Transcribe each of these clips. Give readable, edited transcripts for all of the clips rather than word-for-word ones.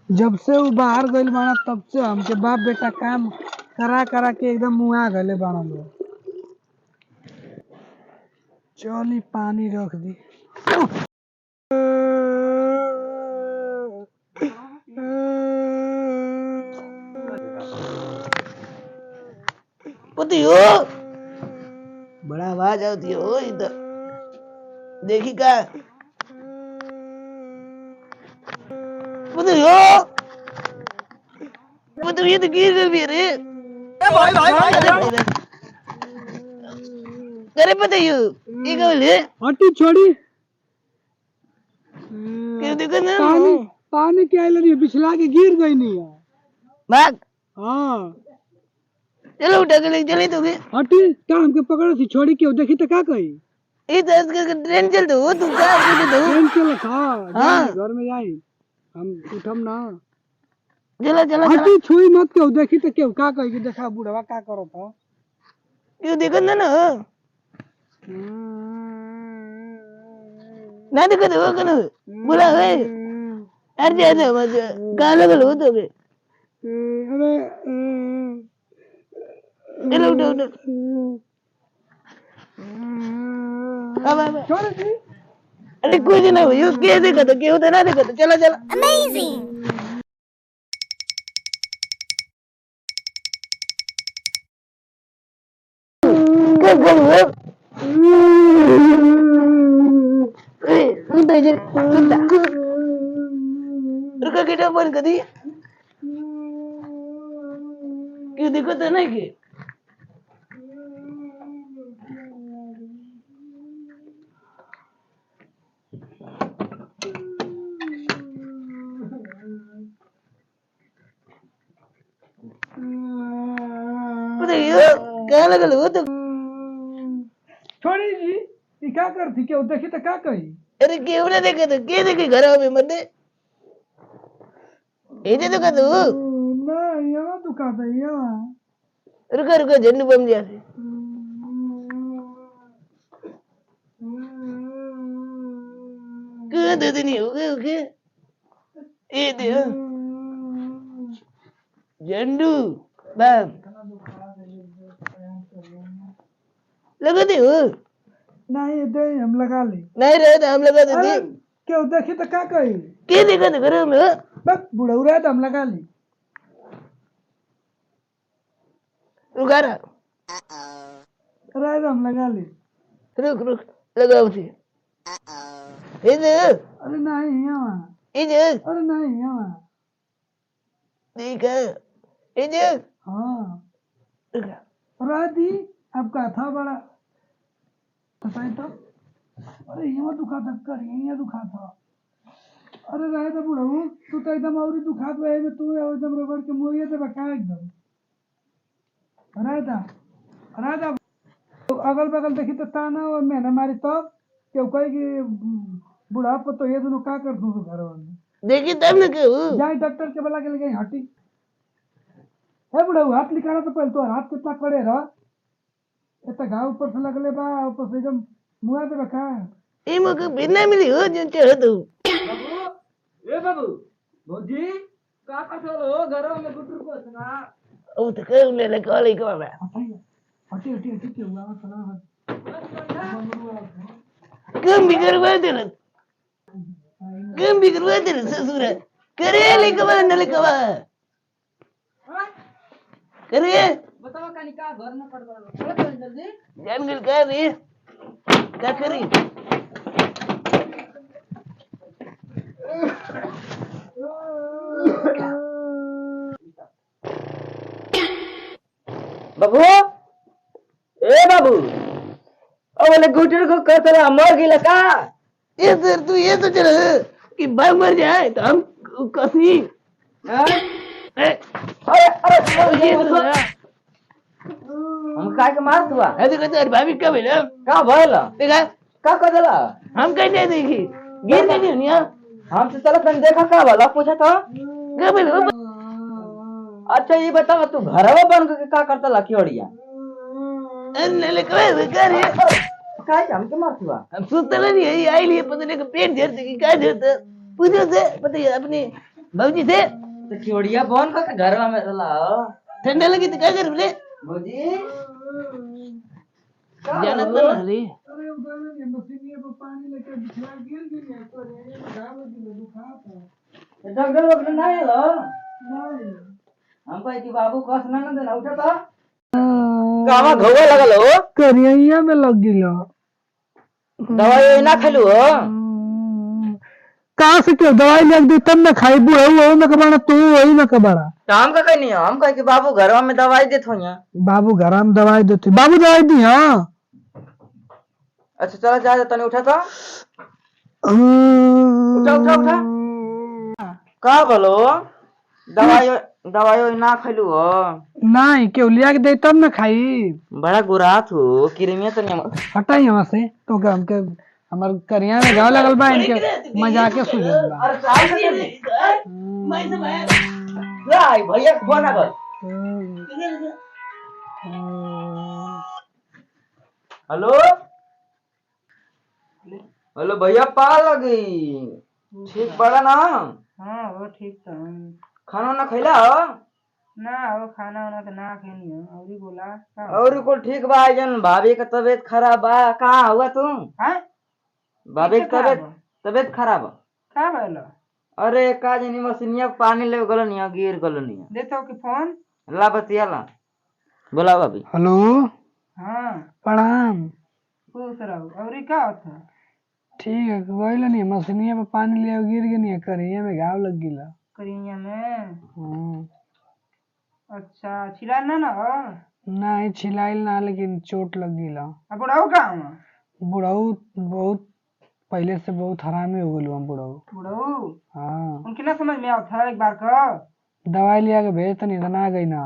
जब से वो बाहर गइल बाड़ा तब से हमके बाप बेटा काम करा करा के एकदम मुआ गले बाड़ा लोग। चली पानी रख दी। पति हो बड़ा आवाज आती हो इधर देखी का पति हो पति ये तो गिर भी रे भाई करे पति हो ये क्या बोले हटी छोड़ी क्यों देखो ना पानी पानी क्या लगी पिछला के गिर गई नहीं है। भाग हाँ चलो उठा के ले चले तो के हटी क्या हमके पकड़ो थी छोड़ी क्यों देखी तो क्या कही ये तो ट्रेन चल दो तू क्या दो ट्रेन चलो था हाँ घर में जाई हम उठम ना चलो चलो हटी छुई मत क्यों देखी तो क्यों क्या कही कि देखा बुढ़वा क्या करो था क्यों देखो ना ना देखो तो कनो बोला है अरे जाने मत काला गलो तो के अरे चलो उठो उठो अब छोड़ दी अरे कुछ ना हुई उसके देखो तो क्यों तो ना देखो तो चलो चलो Amazing! क्या करो सुनता है सुनता रुका किटा बंद कर दी क्यों देखो तो नहीं कि क्या लगा लो तो छोड़ी जी ये क्या करती क्यों देखी तो क्या कही अरे क्यों ना देखे तो क्या देखे घर में मत ये तो कर दो ना यहाँ दुकान है यहाँ रुका रुका झंडू बम दिया से क्यों दे नहीं हो गए ओके ये दे झंडू बम लगा दे नहीं दे हम लगा ले नहीं रहे तो हम लगा देते क्यों देखी तो क्या कही क्या देखा तो घर में बस बुढ़ऊ रहे तो हम लगा ली रुका रहा रहे तो हम लगा ली रुक रुक लगाओ उसे इधर अरे नहीं यहाँ इधर अरे नहीं यहाँ देखा इधर हाँ रुका राधी आपका था बड़ा बताए तो अरे यहाँ दुखा था कर यहाँ दुखा था अरे रहे तो बुढ़ऊ तू तो एकदम और दुखा तो है तू एकदम रगड़ के मुँह तो बका एकदम रहे तो अगल बगल देखी तो ताना और मैंने मारी तो क्यों कही कि बुढ़ा को तो ये दोनों क्या कर दूँ घर में देखी तब न क्यों जाए डॉक्टर के बोला के लगे हटी है बुढ़ऊ हाथ निकाला तो पहले तो हाथ कितना कड़े रहा इतना घाव ऊपर से लगले बा ऊपर से एकदम मुआ दे बका ये मुझे बिना मिली हो जो चाहे तो ए बाबू भौजी का हो घर में गुटरू को सुना ओ तो क्यों ले ले कॉल को बा हटी हटी हटी क्यों हुआ सना क्यों बिगड़वा दे ना क्यों बिगड़वा दे ना ससुर करे लेकवा न लेकवा करे बताओ कानी का घर में पड़ चल जल्दी जान गल कर रे क्या करी बाबू ए बाबू ओ बोले गुटर को कसला मर गई का ये सर तू ये तो चल कि भाग मर जाए तो हम कसी अरे अरे ये तो हम काय के मार दुआ ऐसे कहते अरे भाभी क्या बोले का भइला देखा का कदला हम कैसे देखी गिर गई नहीं हुनिया हम तो चलो तन देखा का भला पूछा था क्या बोले अच्छा ये बताओ तू घरवा बन के का करता लखियोड़िया अरे ले कहे कर रे काय हमके मार दुआ हम सुतल नहीं है आई लिए पता नहीं पेट झरते की क्या झरते पूछो से पता है अपनी भाजी से तो चोड़िया बंद करके घरवा में रलाओ। ठंडा लगी तो क्या करूं ले भौजी जाना तो ना रे अरे उधर नहीं मशीनिया पर पानी लेके बिछला गिर गई है तो ये घाव लगी दुखा था डॉक्टर वगैरह ना आलो। नहीं हमको कि बाबू कस ना देना उठा तो कामा घोवा लगल हो। करिया में लग गिलो दवाई ना खेलू हो। कहाँ से क्यों दवाई लग दी तब ना खाई बुआ वही में कबाड़ा तू वही में कबाड़ा तो हम का कहीं नहीं हम कह कि बाबू घरवा में दवाई देत हो यहाँ। बाबू घर में दवाई देती बाबू दवाई दी हाँ अच्छा चलो जा तने उठा तो उठा उठा उठा का बोलो दवाई दवाई ना खेलू हो। नहीं क्यों लिया के दे तब ना खाई बड़ा गुरात हो किरमिया तो नहीं हटाई यहाँ से तो क्या हमके हमार करिया में घाव लगल बा इनके मजाक के सुझल बा अरे चाल कर मैं से भाई लाई भैया को फोन कर। हेलो हेलो भैया पा लगी ठीक बड़ा ना। हाँ वो ठीक था खाना ना खैला हो ना वो खाना वाना तो ना खेनी है और ही बोला का और को ठीक बा जन भाभी का तबीयत खराब बा कहाँ हुआ तुम। हाँ भाभी की किससे तबीयत खराब? तबीयत खराब बा। का बोला अरे का जनी मशीनिया पानी ले गलनिया गिर गलनिया देता कि फोन ला बतिया ला बोला भाभी। हेलो हाँ प्रणाम खुश रहो और ही का होता ठीक है कोई नहीं मशीनिया पे पानी ले गिर गई नहीं करिया में घाव लग गिला करिया में अच्छा छिला ना ना हो नहीं छिलाइल ना लेकिन चोट लग गिला अब बुढ़ाऊ का हुआ बुढ़ऊ बहुत पहले से बहुत हरामी हो गलू हम बुढ़ऊ बुढ़ाऊ हाँ उनके ना समझ में आता है एक बार का दवाई लिया के भेज तनी तो ना गई ना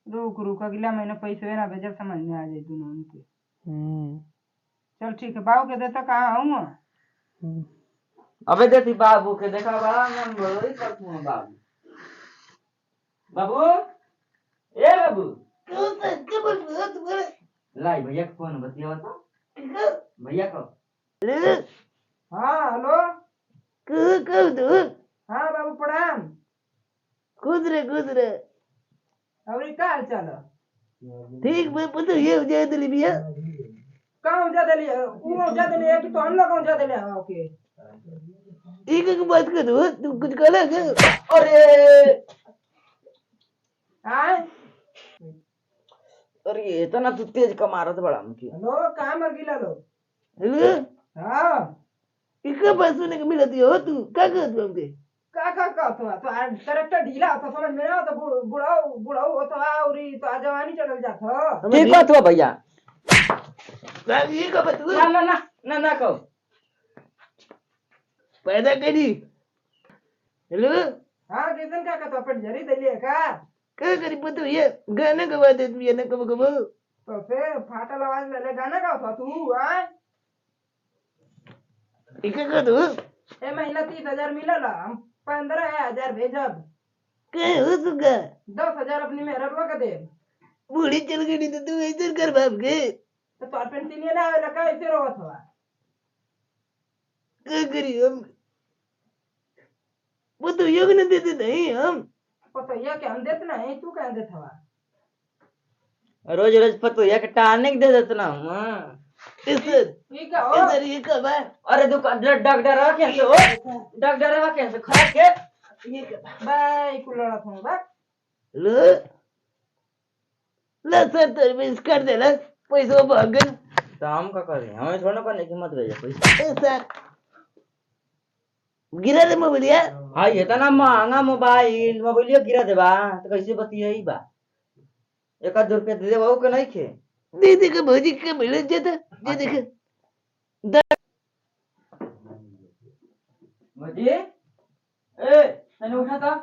रुक रुक अगला महीना पैसे ना भेजब समझ में आ जाए दोनों उनके हम्म, चल ठीक है बाबू के देता कहाँ हूँ हम्म। अबे देती बाबू के देखा बा मन बोली करतू बाबू बाबू ए बाबू क्यों से क्या बोल रहे हो तुम्हारे लाई भैया को फोन बतिया तो भैया को ले हाँ हेलो कह दो हाँ बाबू प्रणाम खुद रे और का हाल चाल है? ठीक मैं पता ये हो जाए दिली भैया कहाँ ऊँचा दिली है वो ऊँचा दिली है कि तो हम लोग ऊँचा दिले हैं ओके एक एक बात कर दो तुम कुछ कहला क्या अरे आए अरे ये तो ना तू तेज कमारत बड़ा मुखी हेलो कहाँ मर गिला लोग हेलो हाँ इसका बात सुनने को मिला हो तू क्या कर तू हमके का तो करेक्टर ढीला होता समझ में ना तो बुढ़ाऊ बुढ़ाऊ हो तो औरी तो जवानी चढ़ल जाता ठीक बात हुआ भैया ये का बात ना ना ना ना ना कहो पैदा करी हेलो हाँ किसन का तो पेट जरी दिली है का क्या करी पता ये गाना गवा दे तू ये ना कब कब तो फिर फाटल आवाज में ले गाना का था तू आए एक का दो ए महीना 30,000 मिलल हम 15,000 भेजब क्या हो सुगा 10,000 अपनी मेहरबा के दे बूढ़ी चल गई तो तू ऐसे कर बाप के तो तोर पेंशन ना आवेला का ऐसे रोवत हवा क्या करी हम वो तो योग न देते नहीं हम पता ये कि हम देत नहीं तू कह देत हवा रोज रोज पतो या के टानिक दे देत ना हम इधर ठीक है हो ये कब है अरे दुकान डॉक्टर रखे से हो डॉक्टर रखे से खा के ये कब बाय कुलड़ा था बा लो ला सर तेरे में कर दे ला पैसा भागन तो हम का करें हमें छोड़ना करने की मत भेजा पैसा ए सर गिरा दे मोबाइल यार हाँ ये तो ना महंगा मोबाइल गिरा देबा तो कैसे बतिया बा 1,000 रुपया दे देबा के नहीं खे दे दे के भौजी के मिल जाता ये देख मजी ए तने उठा था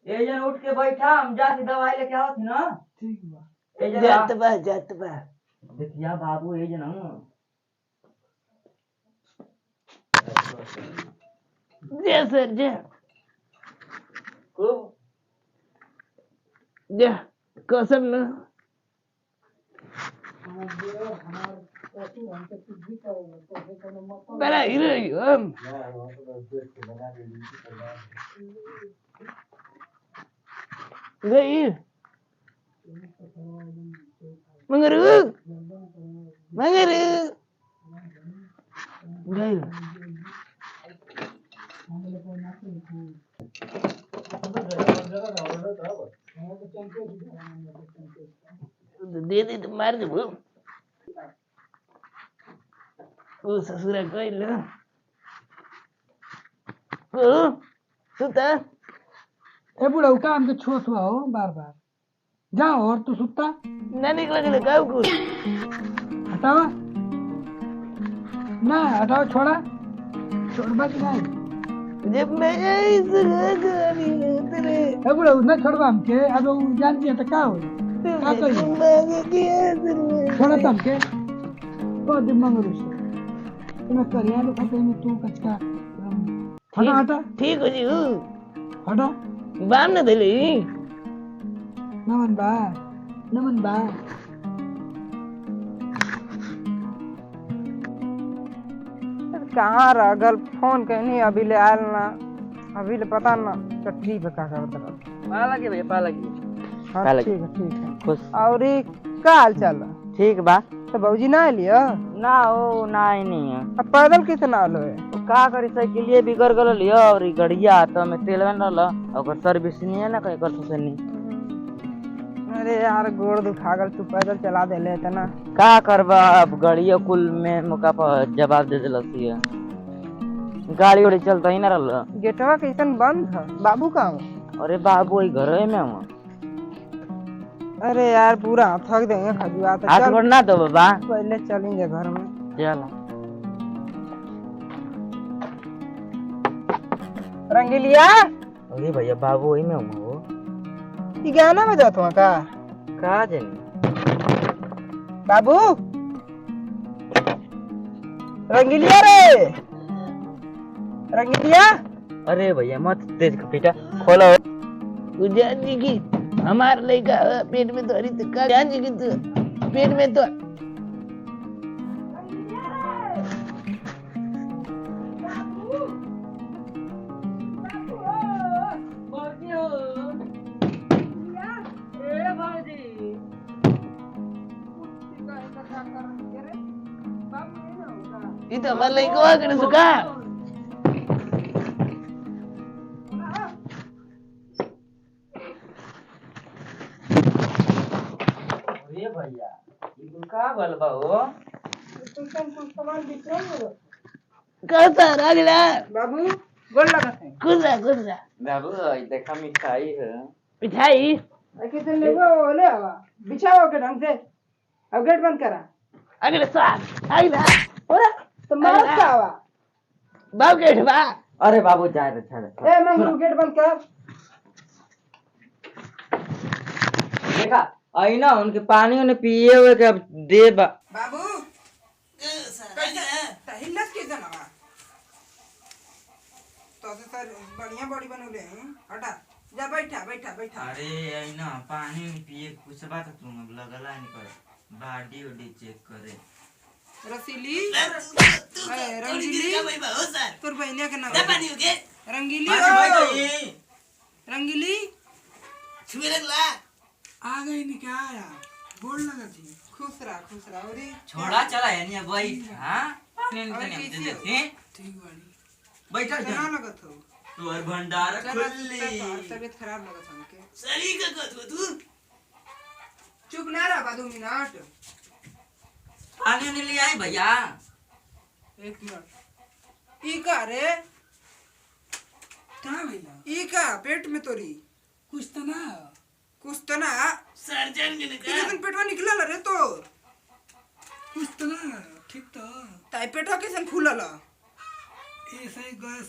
ये जन उठ के बैठा हम जाके दवाई लेके आओ थी ना ठीक बा ए जन जात बा देखिया बाबू ये जन जा सर जा खूब जा कसम ना हमार बड़ा हीरो ही हो हम। गई मंगरू मंगरू गई दे दे तो मार दे वो ससुरा गई लो ओ सुता ए बुढ़ऊ काम के छो छुआ हो बार बार जाओ और तू सुता ना निकल के गाँव को हटावा ना हटाओ छोड़ा छोड़वा कि नहीं जब मैं तेरे ए बुढ़ऊ ना छोड़वा हमके अब वो जान दिया तो का हो का करी छोड़ा तम के को दिन मंगरू से तुम्हें करिया लो खाते में तू कचका हटा हटा ठीक हो जी हटा बाम न दिली नमन बा कहाँ रह गल फोन कहनी अभी ले आयल ना अभी ले पता ना कट्टी पे का करत पाला के भैया पाला के हाँ काला ठीक है खुश और ई का हाल चाल है? ठीक बा तो बाबूजी ना लिया ना ओ ना ही नहीं है अब पैदल कितना आलो है तो का करी साइकिलिए बिगड़ गल लियो और ई गड़िया तो में तेल में रहल ओकर सर्विस नहीं है ना कहीं कर से नहीं अरे यार गोड़ दुखा गल तू पैदल चला दे ले तना का करबा अब गाड़ियों कुल में मौका पर जवाब दे दिलस है गाड़ी उड़ी चलता ही ना रहल गेटवा कैसन बंद है बाबू कहाँ अरे बाबू वही घर में हूँ अरे यार पूरा थक देंगे खजुआ तो हाथ चल बढ़ना दो बाबा पहले चलेंगे घर में चल रंगीलिया अरे भैया बाबू वही में हूँ ये गाना में जात हुआ का जानी बाबू रंगीलिया रे रंगीलिया अरे भैया मत तेज बेटा खोलो जान जी की हमार लड़का पेट में तो हरी का जान जी की तो पेट में तो ये तो हमार लड़का करे सुका अरे भैया ये का बलबा हो कहता रागला बाबू गोल लगा है कुर्रा बाबू ये देखा मिठाई है मिठाई कितने लेगो ले आवा बिछाओ के ढंग से अब गेट बंद करा अगले साथ आइला ओरा तो मार का आवा बाप के ठबा अरे बाबू जाए रे छाड़े ए मंगरू गेट बंद कर देखा आई ना उनके पानी उन्हें पिए हुए के अब दे बाबू हिल्लत के जनवा तो सर बढ़िया बॉडी बनौले हैं हटा जा बैठा बैठा बैठा अरे आई ना पानी उन्हें पिए कुछ बात तुम अब लगला नहीं कर बॉडी उडी चेक करे रसीली रंगीली तोर बहनिया के नाम रंगीली रंगीली आ गई नहीं क्या आया बोल लगा थी खुश रहा और छोड़ा चला है नहीं भाई हां पानी नहीं और दे कैसी देते ठीक बाड़ी बैठा ना लगत हो तो और भंडार खुली तबीयत खराब लगत हमके सही का कहत तू चुप ना रहा 2 मिनट पानी नहीं ले आई भैया 1 मिनट ई का रे क्या भैया ई का पेट में तोरी कुछ तो ना सर्जन के कितन पेटवा निकलल रे तो कुछ तो ना ठीक तो ताई पेटवा कैसन फूलल ऐसा ही गैस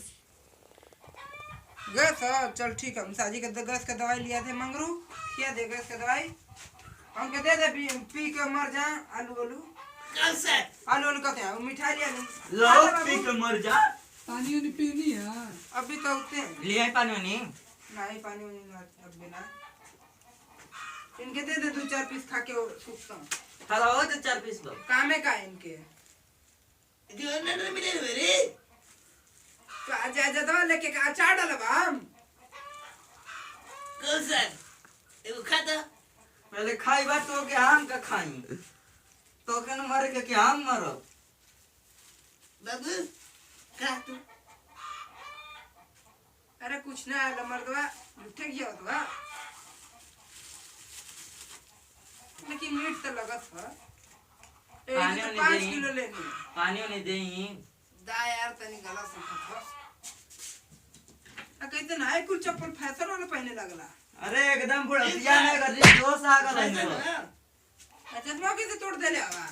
गैस चल ठीक है साजी के गैस का दवाई लिया थे मंगरू किया दे गैस का दवाई हमके दे पी के मर जा आलू आलू कहते हैं मिठाई लिया नहीं लो पी के मर जा पानी नहीं पीनी है अभी तो उठते हैं ले आई पानी नहीं नहीं पानी अब बिना इनके दे 2-4 पीस खा के सूखता हूँ थाला हो तो 4 पीस लो कामे का इनके दीवाना न मिले रे तो आज दवा लेके का अचार डालब हम कौन सा एगो खाता पहले खाई बात तो के हम का खाई तो के न मर के हम मरो बाबू खा तू अरे कुछ ना आला मर्दवा उठे गया होता लेकिन मीट तो लगत है पानी तो वानी 5 देही। किलो लेनी पानी नहीं देई दा यार तनी गला संकट आ कहते ना है कुल चप्पल फैशन वाला पहने लगला अरे एकदम बुढ़िया में कर दी जोश आ गल है अच्छा तुम कैसे तोड़ देले आवा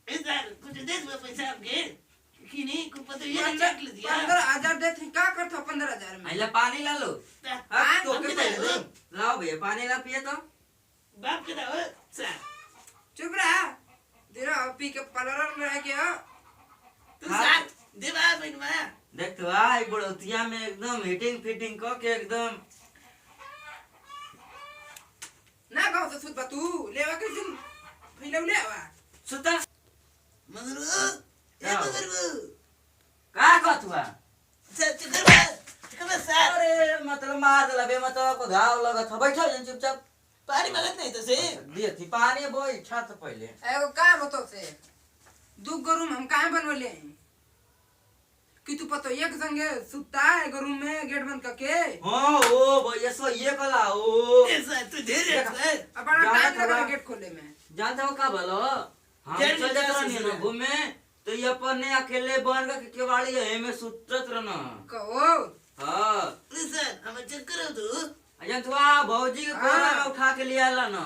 इधर कुछ दे दो पैसा हमके कि नहीं को पता ये चक ले दिया 15,000 देते हैं, का करते हो 15,000 में आइला पानी ला लो अब तो के पहले दो लाओ भैया पानी ला पिए तो बाप के दाव सा चुप रहा तेरा पी के पलर में रह के हो तू साथ देवा बइनवा देख तो आई बुढ़िया में एकदम हिटिंग फिटिंग को के एकदम ना गाँव से सुत तू लेवा के दिन पहले ले आवा सुता मगरू ए मगरू का कथुआ सच करवा सर अरे मतलब मार दला बे मतलब को घाव लगत ह बैठो जन चुपचाप पानी मगत नहीं तो से दिए थी पानी बोई छा तो पहले एगो काम होतो से दू गो रूम हम काहे बनवले हैं कि तू पतो एक संगे सुता है एगो रूम में गेट बंद करके हां ओ भैया सो ये कला ओ ए सर तू धीरे सर अपना जाना टाइम लगा थोड़ा- गेट खोले में जानते हो का बोलो हम जल्दी चल जात जल्दी रहनी से ना घूमे तो ये अपने अकेले बन के केवाड़ी है में सुतत रहना कहो हां सर हम चेक करो तू अजन तुआ भौजी के कोरा में उठा के ले आला ना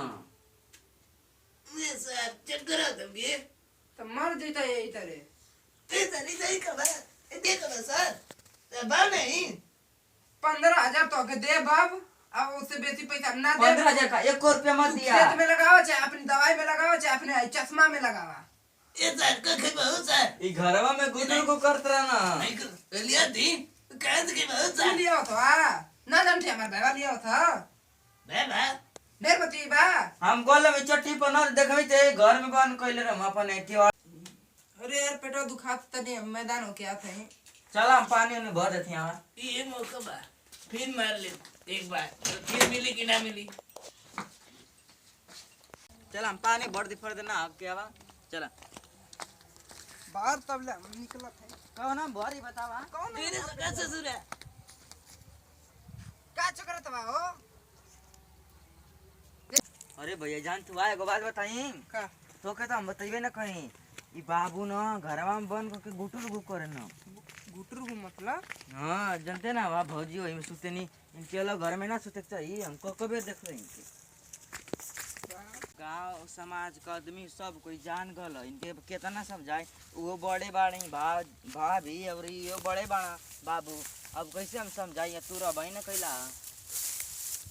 ए सर चेक करो तुम ये तो मर जैता यही तरह ए सर सही कबा ए देखो ना सर बा नहीं 15,000 तो के दे बाब अब उससे बेसी पैसा हम ना दे 15,000 का 1 रुपया मत तू दिया खेत में लगाओ चाहे अपनी दवाई में लगाओ चाहे अपने चश्मा में लगावा ए सर का के बहुत सर ई घरवा में गुदर को करत रहना नहीं कर लिया थी कह के बहुत तू सर लिया हो तो ना जानते हमारे भाईवा लिया हो था बा ढेर बती बा हम गोल में चट्टी पर न देखबी ते घर में बन कइले रहम अपन एटी अरे यार पेटो दुखात तने मैदान हो के आते हैं चल हम पानी में भर देते यहाँ ये मौका बा फिर मार ले एक बार तो फिर मिली कि ना मिली चल हम पानी भर दे फर देना अब क्या बा चल बाहर तब ले हम निकलत है कौन हम भरी बतावा कौन तेरे सका ससुर है का चक्कर तबा हो अरे भैया जान तू आए एगो बात बताई का तो के तो हम बतइबे ना कहीं ई बाबू न घरवा में बन के गुटुर गु करे न गुटर को मतलब हां जानते ना वा भौजी ओही में सुते नहीं इनके अलग घर में ना सुते चाहिए हमको कबे देख रहे इनके गांव समाज का आदमी सब कोई जान गल इनके केतना सब जाए वो बड़े बाड़े भाभी और यो बड़े बाड़ा बाबू अब कैसे हम समझाइए तू रह ना कैला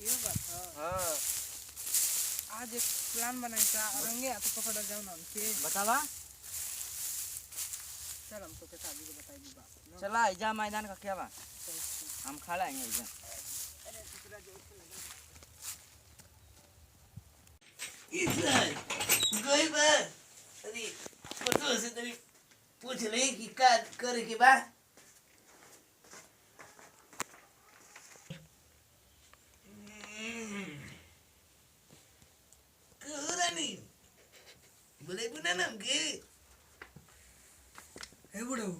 ये बात है हां आज एक प्लान बनाई था रंगे हाथ पकड़ जाओ ना उनके बतावा चल हम तो के शादी को बताई दी बात चला इजा मैदान का क्या बा हम खड़ा हैं इजा इधर कोई बा अरे फोटो से तेरी पूछ ले कि का करे के बा कुरानी बोले बुना नाम के हे बुढ़ऊ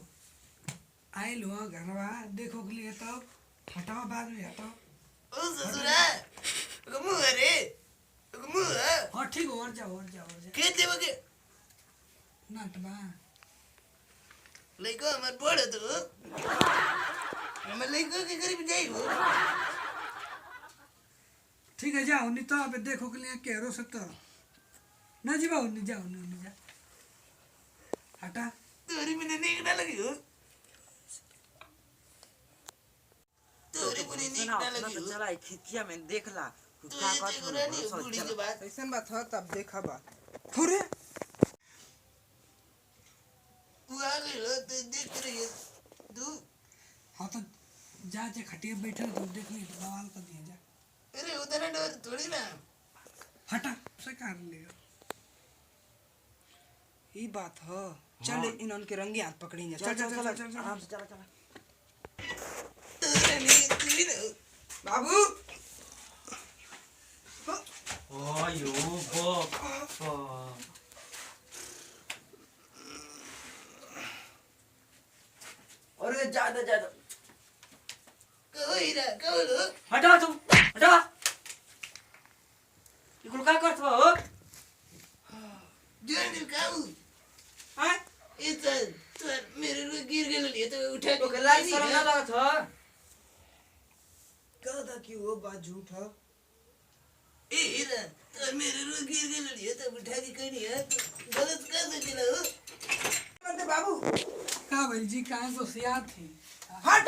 आए लो घरवा देखो के लिए तो हटाओ बाद में हटाओ ओ ससुरा कमु रे कमु हाँ ठीक हो और जाओ और जाओ और जाओ के देवगे नटवा लइको हमर पढ़े तो हमर लइको के करीब जाई हो ठीक है जाओ नहीं तो अब देखो के लिए कह रो सकता ना जी बाबू नहीं जाओ नहीं जा हटा तोरी में नीक ना लगी हो तोरी को नीक ना लगी हो चला खिचिया में देख ला तू ये देखो रानी बूढ़ी के बात ऐसा बात है तब देखा बात थोड़े वो आ गई लो तो देख रही है तू हाँ तो जा जा खटिया बैठे तो देख ली तो बवाल कर दिया जा अरे उधर डर थोड़ी ना हटा से कर लियो। ई बात ह चल इनन के रंगे हाथ पकड़ी जा। चल चल चल चल आराम से चला चला। बाबू ओयो बाप। अरे ज्यादा ज्यादा हटा तुम हटा। इकुल का करत हो? हां मेरे लोग गिर गए तो उठा तो लाई शर्म ना लागत हो? कहता कि वो बात झूठ है। मेरे लोग गिर गए तो उठा के कहीं गलत कर सकेला हो। करते बाबू का भाई जी काहे को सिया थी हट।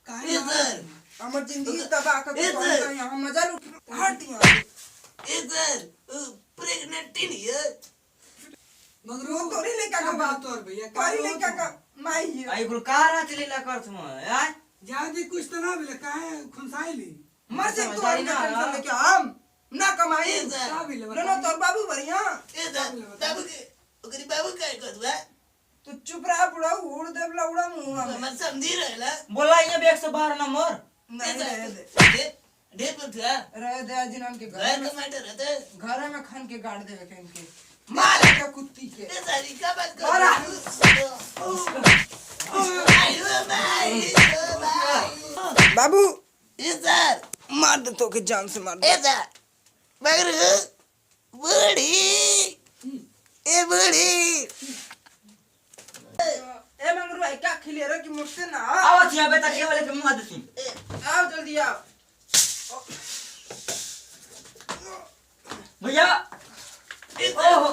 काहे ए सर हमर जिंदगी तबाह कर ए दे। सर। यहां मजा लूट। हट यहां। ए सर प्रेग्नेंट नहीं है। मगर वो तो नहीं लेका का बात और भैया करी लेका का माई आई कुल का रात लीला करत म यार। ज्यादा कुछ तो ना मिले काहे खुनसाइली मर से तो समझदारी ना टेंशन लेके हम ना कमाई। ए सर का मिले नो तोर बाबू बढ़िया। ए सर बाबू के ओकरी बाबू काय करवा तू चुप रहा बुढ़ा उड़ देवला उड़ा मुंह में। मैं समझी रहला। बोला ये 112 नंबर। नहीं रहे दे ढेर पर था रहे दे जिनन के घर घर में टमाटर रहते घर में खन के गाड़ देवे के इनके मार के कुत्ती के। ए सारी का बात कर मारा। आयो भाई बाबू ए सर मार दे तो के जान से मार दे। ए सर मगर बूढ़ी ए बूढ़ी ए मंगरू भाई क्या खिले रे कि मुझसे ना आवत यहाँ बेटा के वाले के मुंह दसी। आओ जल्दी आओ। भैया ओहो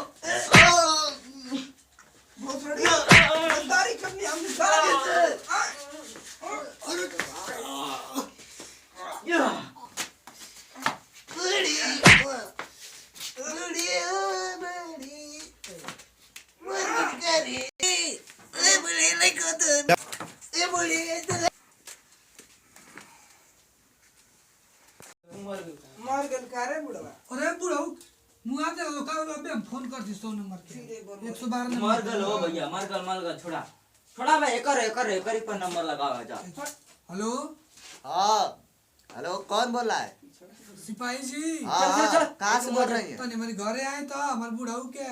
बहुत बड़ी दारी करनी हमने दारी। या बूढ़ी बूढ़ी बूढ़ी मर करी ए बूढ़ी लेको तो ए बूढ़ी मार गल का रे बुढ़वा। अरे बुढ़ऊ मुआ दे लोका अबे हम फोन कर दी 100 नंबर के 112 नंबर मर गल हो भैया मर गल छोड़ा छोड़ा भाई एकर पर नंबर लगावा जा। हेलो हाँ हेलो कौन बोल रहा है? सिपाही जी हाँ कहाँ से बोल रही है? तनी मेरे घरे आए तो हमार बुढ़ऊ के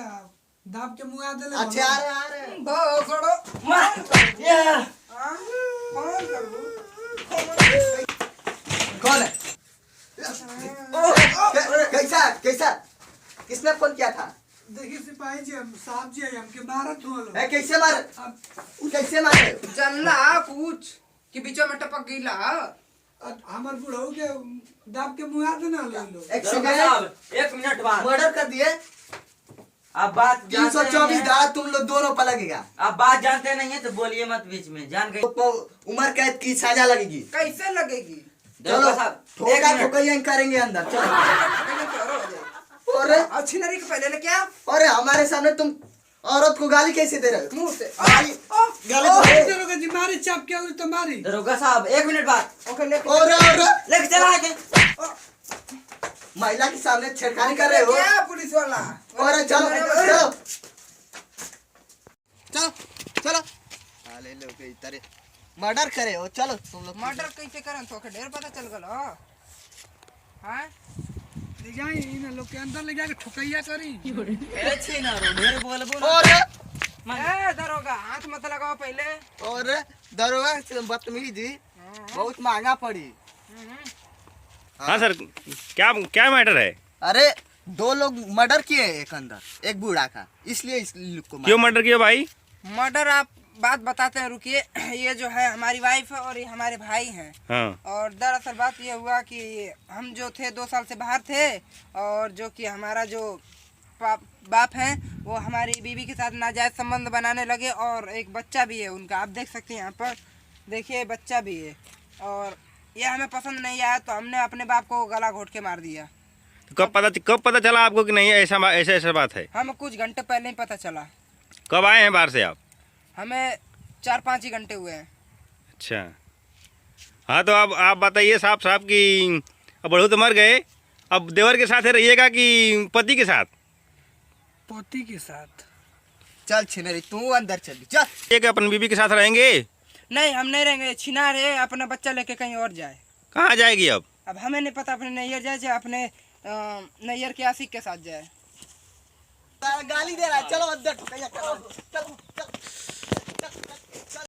दाब के मुआ देले अच्छे आ रहे हैं। बहुत बड़ो मर या कौन करबू कौन है? कैसा कैसा किसने फोन किया था? देखिए सिपाही जी हम साहब जी हमके मारत हो लो है कैसे मारे? अब कैसे मारे? जानला पूछ कि बीचो में टपक गईला। हमार बुढ़ऊ के दाब के मुआ देना ले लो एक दरोगा सेकंड साहब 1 मिनट बाद मर्डर कर दिए। आप बात जानते 324 नहीं हैं। दाड़ा तुम लोग दोनों पर लगेगा। आप बात जानते नहीं है तो बोलिए मत बीच में जान गए। तो उम्र कैद की सजा लगेगी। कैसे लगेगी? चलो दरोगा साहब ठोका 1 मिनट। ठोका करेंगे अंदर चलो। और अच्छी नरी के पहले लेके आओ अरे हमारे सामने तुम औरत को गाली कैसे दे रहे हो? मुंह से। गाली गाली दे रहे हो? तेरे को जी मारी चाप के और तो मारी दरोगा साहब 1 मिनट बाद ओके लेके और लेके चला आके। महिला के सामने छेड़खानी कर रहे हो? क्या पुलिस वाला? और चलो चलो चलो चलो ले लो के इतरे मर्डर करे हो। चलो तुम लोग मर्डर कैसे करन तो के ढेर पता चल गल हां। ले जाई इन लोग के अंदर ले जाके ठोकैया करी ए छी ना रो ढेर बोलबो और ए दरोगा हाथ मत लगाओ पहले। और दरोगा से बदतमीजी बहुत महंगा पड़ी। हाँ सर क्या क्या मैटर है? अरे 2 लोग मर्डर किए एक अंदर एक बूढ़ा का इसलिए इस लोग को क्यों मर्डर किया भाई? मर्डर आप बात बताते हैं रुकिए। ये जो है हमारी वाइफ है और ये हमारे भाई हैं। हाँ और दरअसल बात ये हुआ कि हम जो थे 2 साल से बाहर थे और जो कि हमारा जो बाप हैं वो हमारी बीवी के साथ नाजायज संबंध बनाने लगे और एक बच्चा भी है उनका। आप देख सकते हैं यहाँ पर देखिए बच्चा भी है और ये हमें पसंद नहीं आया तो हमने अपने बाप को गला घोट के मार दिया। तो कब पता चला आपको कि नहीं ऐसा बात है? हमें कुछ घंटे पहले ही पता चला। कब आए हैं बाहर से आप? हमें 4-5 ही घंटे हुए हैं। अच्छा हाँ तो आप बताइए साहब कि अब बड़ू तो मर गए अब देवर के साथ रहिएगा कि पति के साथ? पति के साथ। चल छिनरी तू अंदर चल चल। एक अपन बीबी के साथ रहेंगे? नहीं, हम नहीं रहेंगे। छिनार है, अपना बच्चा लेके कहीं और जाए। कहाँ जाएगी अब? अब हमें नहीं पता, अपने नैयर जाए चाहे अपने नैयर के आशिक के साथ जाए। गाली दे रहा है, चलो अंदर।